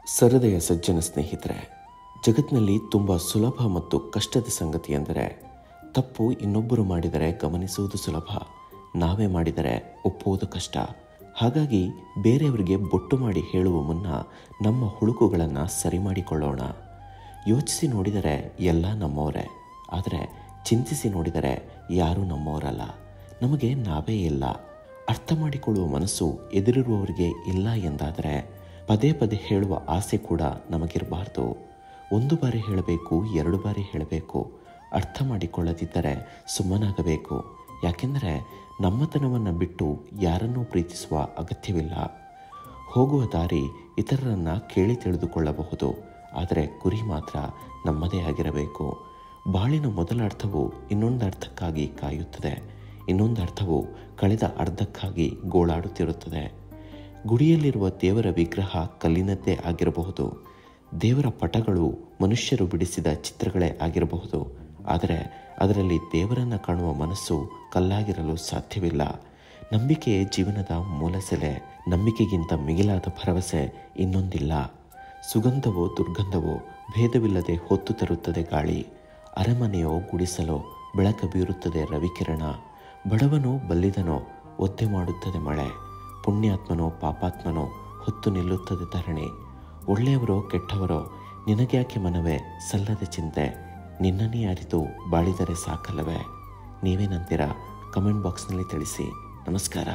ಸರದೆಯ ಸಜ್ಜನ ಸ್ನೇಹಿತರೆ, ಜಗತ್ತಿನಲ್ಲಿ ತುಂಬ ಸುಲಭ ಮತ್ತು ಕಷ್ಟದ ಸಂಗತಿ ಎಂದರೆ ತಪ್ಪು ಇನ್ನೊಬ್ಬರು ಮಾಡಿದರೆ ಗಮನಿಸುವುದು ಸುಲಭ, ನಾವೇ ಮಾಡಿದರೆ ಒಪ್ಪುವುದು ಕಷ್ಟ. ಹಾಗಾಗಿ ಬೇರೆಯವರಿಗೆ ಬೊಟ್ಟು ಮಾಡಿ ಹೇಳುವ ಮುನ್ನ ನಮ್ಮ ಹುಳುಕುಗಳನ್ನು ಸರಿ ಮಾಡಿಕೊಳ್ಳೋಣ. ಯೋಚಿಸಿ ನೋಡಿದರೆ ಎಲ್ಲ ನಮ್ಮವರೇ, ಆದರೆ ಚಿಂತಿಸಿ ನೋಡಿದರೆ ಯಾರೂ ನಮ್ಮವರಲ್ಲ. ನಮಗೆ ನಾವೇ ಇಲ್ಲ. ಅರ್ಥ ಮಾಡಿಕೊಳ್ಳುವ ಮನಸ್ಸು ಎದುರಿರುವವರಿಗೆ ಇಲ್ಲ ಎಂದಾದರೆ ಪದೇ ಪದೇ ಹೇಳುವ ಆಸೆ ಕೂಡ ನಮಗಿರಬಾರ್ದು. ಒಂದು ಬಾರಿ ಹೇಳಬೇಕು, 2 ಬಾರಿ ಹೇಳಬೇಕು. ಅರ್ಥ ಮಾಡಿಕೊಳ್ಳದಿದ್ದರೆ ಸುಮ್ಮನಾಗಬೇಕು. ಯಾಕೆಂದರೆ ನಮ್ಮತನವನ್ನು ಬಿಟ್ಟು ಯಾರನ್ನೂ ಪ್ರೀತಿಸುವ ಅಗತ್ಯವಿಲ್ಲ. ಹೋಗುವ ದಾರಿ ಇತರರನ್ನು ಕೇಳಿ ತಿಳಿದುಕೊಳ್ಳಬಹುದು, ಆದರೆ ಗುರಿ ಮಾತ್ರ ನಮ್ಮದೇ ಆಗಿರಬೇಕು. ಬಾಳಿನ ಮೊದಲ ಅರ್ಥವು ಇನ್ನೊಂದು ಅರ್ಥಕ್ಕಾಗಿ ಕಾಯುತ್ತದೆ, ಇನ್ನೊಂದು ಅರ್ಥವು ಕಳೆದ ಅರ್ಧಕ್ಕಾಗಿ ಗೋಳಾಡುತ್ತಿರುತ್ತದೆ. ಗುಡಿಯಲ್ಲಿರುವ ದೇವರ ವಿಗ್ರಹ ಕಲ್ಲಿನದ್ದೇ ಆಗಿರಬಹುದು, ದೇವರ ಪಟಗಳು ಮನುಷ್ಯರು ಬಿಡಿಸಿದ ಚಿತ್ರಗಳೇ ಆಗಿರಬಹುದು. ಆದರೆ ಅದರಲ್ಲಿ ದೇವರನ್ನು ಕಾಣುವ ಮನಸ್ಸು ಕಲ್ಲಾಗಿರಲು ಸಾಧ್ಯವಿಲ್ಲ. ನಂಬಿಕೆಯೇ ಜೀವನದ ಮೂಲಸೆಲೆ. ನಂಬಿಕೆಗಿಂತ ಮಿಗಿಲಾದ ಭರವಸೆ ಇನ್ನೊಂದಿಲ್ಲ. ಸುಗಂಧವೋ ದುರ್ಗಂಧವೋ ಭೇದವಿಲ್ಲದೆ ಹೊತ್ತು ತರುತ್ತದೆ ಗಾಳಿ. ಅರಮನೆಯೋ ಗುಡಿಸಲೋ ಬೆಳಕ ಬೀರುತ್ತದೆ ರವಿಕಿರಣ. ಬಡವನೋ ಬಲ್ಲಿದನೋ ಒದ್ದೆ ಮಾಡುತ್ತದೆ ಮಳೆ. ಪುಣ್ಯಾತ್ಮನೋ ಪಾಪಾತ್ಮನೋ ಹೊತ್ತು ನಿಲ್ಲುತ್ತದೆ ಧರಣಿ. ಒಳ್ಳೆಯವರೋ ಕೆಟ್ಟವರೋ ನಿನಗ್ಯಾಕೆ ಮನವೇ ಸಲ್ಲದ ಚಿಂತೆ. ನಿನ್ನನ್ನೇ ಅರಿತು ಬಾಳಿದರೆ ಸಾಕಲ್ಲವೇ? ನೀವೇನಂತೀರಾ? ಕಮೆಂಟ್ ಬಾಕ್ಸ್ನಲ್ಲಿ ತಿಳಿಸಿ. ನಮಸ್ಕಾರ.